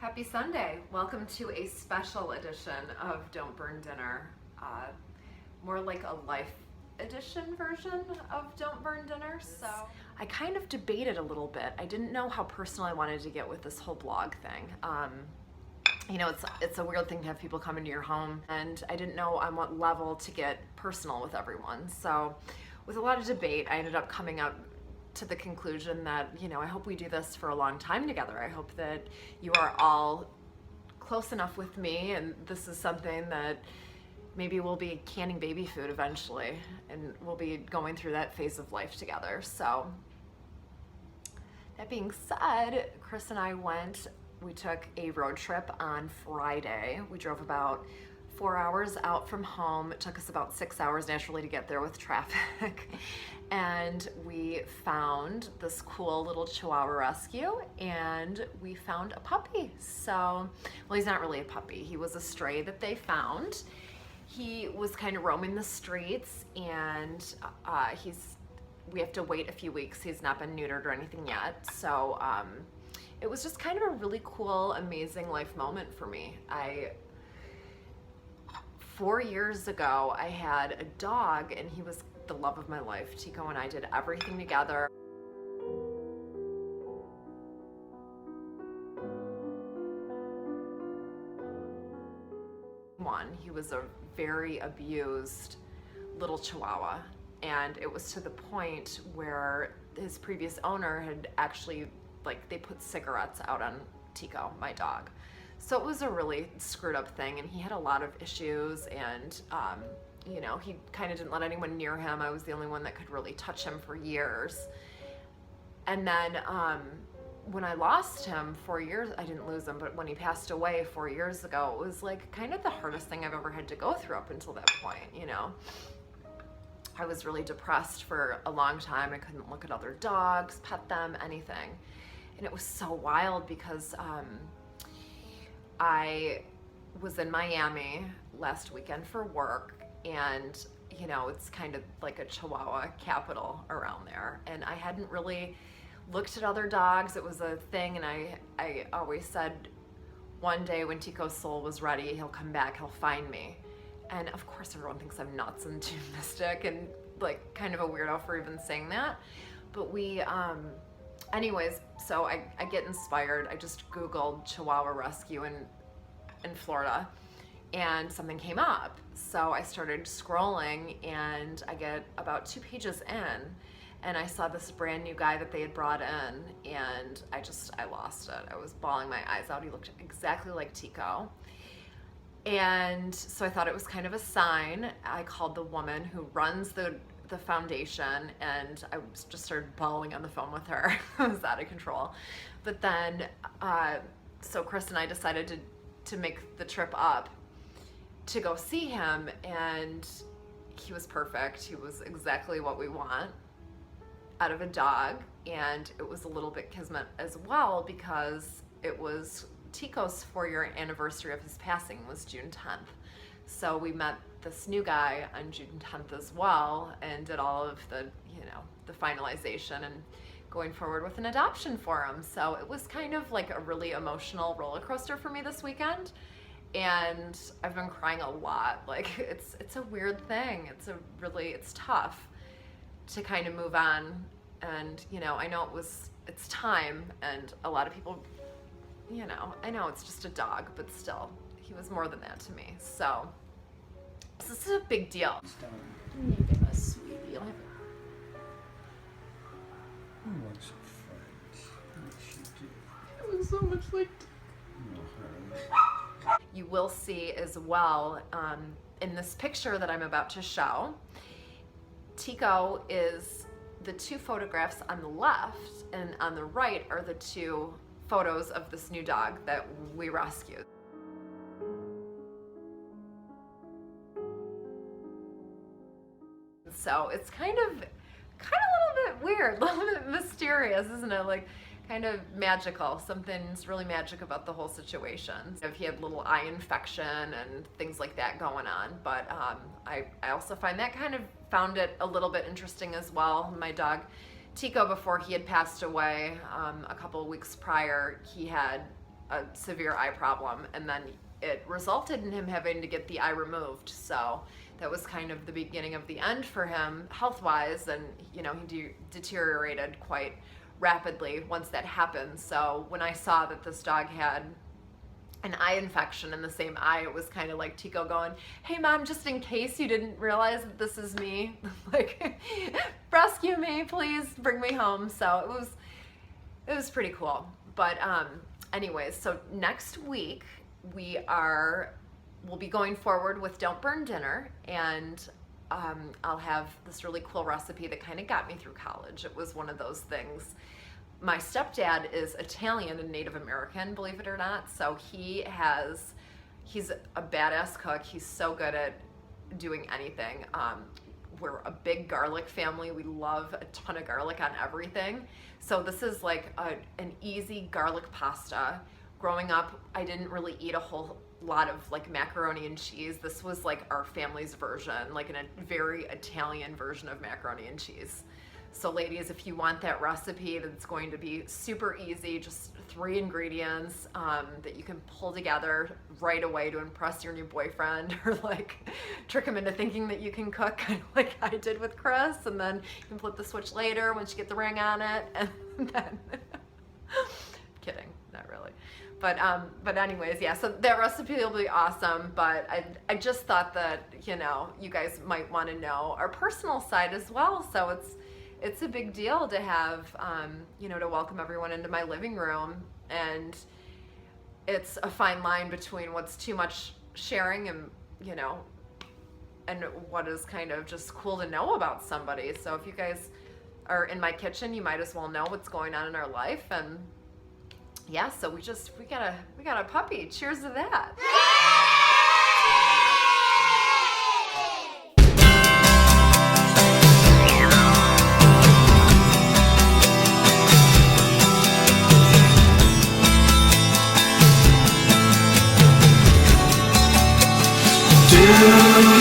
Happy Sunday. Welcome to a special edition of Don't Burn Dinner. More like a life edition version of Don't Burn Dinner. So I kind of debated a little bit. I didn't know how personal I wanted to get with this whole blog thing. It's a weird thing to have people come into your home, and I didn't know on what level to get personal with everyone. So with a lot of debate, I ended up coming out to the conclusion that, I hope we do this for a long time together. I hope that you are all close enough with me, and this is something that maybe we'll be canning baby food eventually, and we'll be going through that phase of life together. So that being said, Chris and I we took a road trip on Friday. We drove about 4 hours out from home. It took us about 6 hours naturally to get there with traffic. And we found this cool little Chihuahua rescue, and we found a puppy. So, well, he's not really a puppy. He was a stray that they found. He was kind of roaming the streets, and we have to wait a few weeks. He's not been neutered or anything yet. So it was just kind of a really cool, amazing life moment for me. 4 years ago, I had a dog, and he was the love of my life. Tico and I did everything together. He was a very abused little Chihuahua, and it was to the point where his previous owner had actually, they put cigarettes out on Tico, my dog. So it was a really screwed up thing, and he had a lot of issues, and he kind of didn't let anyone near him. I was the only one that could really touch him for years. And then when I lost him 4 years, I didn't lose him, but when he passed away 4 years ago, it was kind of the hardest thing I've ever had to go through up until that point, I was really depressed for a long time. I couldn't look at other dogs, pet them, anything. And it was so wild because I was in Miami last weekend for work, and it's kind of like a Chihuahua capital around there, and I hadn't really looked at other dogs. It was a thing, and I always said one day when Tico's soul was ready, he'll come back, he'll find me. And of course everyone thinks I'm nuts and too mystic and kind of a weirdo for even saying that, but we anyways, so I get inspired. I just Googled Chihuahua rescue in Florida, and something came up. So I started scrolling, and I get about 2 pages in, and I saw this brand new guy that they had brought in, and I lost it. I was bawling my eyes out. He looked exactly like Tico. And so I thought it was kind of a sign. I called the woman who runs the foundation, and I just started bawling on the phone with her. I was out of control. But then, so Chris and I decided to make the trip up to go see him, and he was perfect. He was exactly what we want out of a dog, and it was a little bit kismet as well because it was Tico's 4-year anniversary of his passing was June 10th. So we met this new guy on June 10th as well, and did all of the finalization and going forward with an adoption for him. So it was kind of like a really emotional roller coaster for me this weekend, and I've been crying a lot. It's a weird thing. It's tough to kind of move on, and I know it's time, and a lot of people, I know it's just a dog, but still, he was more than that to me. So this is a big deal. You give us sweetie. You'll have it. Who wants a friend? What she do? It was so much like. You will see as well in this picture that I'm about to show, Tico is the 2 photographs on the left, and on the right are the 2 photos of this new dog that we rescued. So it's kind of a little bit weird, a little bit mysterious, isn't it? Kind of magical. Something's really magic about the whole situation. If he had little eye infection and things like that going on, but I also found it a little bit interesting as well. My dog Tico, before he had passed away a couple of weeks prior, he had a severe eye problem, and then it resulted in him having to get the eye removed. So that was kind of the beginning of the end for him health-wise, and he deteriorated quite rapidly once that happened. So when I saw that this dog had an eye infection in the same eye, it was kind of like Tico going, "Hey mom, just in case you didn't realize that this is me, like rescue me, please bring me home." So it was pretty cool. But anyways, so next week we'll be going forward with Don't Burn Dinner, and I'll have this really cool recipe that kind of got me through college. It was one of those things. My stepdad is Italian and Native American, believe it or not. So he's a badass cook. He's so good at doing anything. We're a big garlic family. We love a ton of garlic on everything. So this is like an easy garlic pasta. Growing up, I didn't really eat a whole lot of like macaroni and cheese. This was like our family's version, like a very Italian version of macaroni and cheese. So ladies, if you want that recipe that's going to be super easy, just 3 ingredients that you can pull together right away to impress your new boyfriend, or like trick him into thinking that you can cook, kind of like I did with Chris, and then you can flip the switch later once you get the ring on it, and then kidding, not really. But anyways, yeah, so that recipe will be awesome, but I just thought that, you guys might want to know our personal side as well. So it's a big deal to have, to welcome everyone into my living room, and it's a fine line between what's too much sharing and, and what is kind of just cool to know about somebody. So if you guys are in my kitchen, you might as well know what's going on in our life. And yeah, so we got a puppy. Cheers to that. Do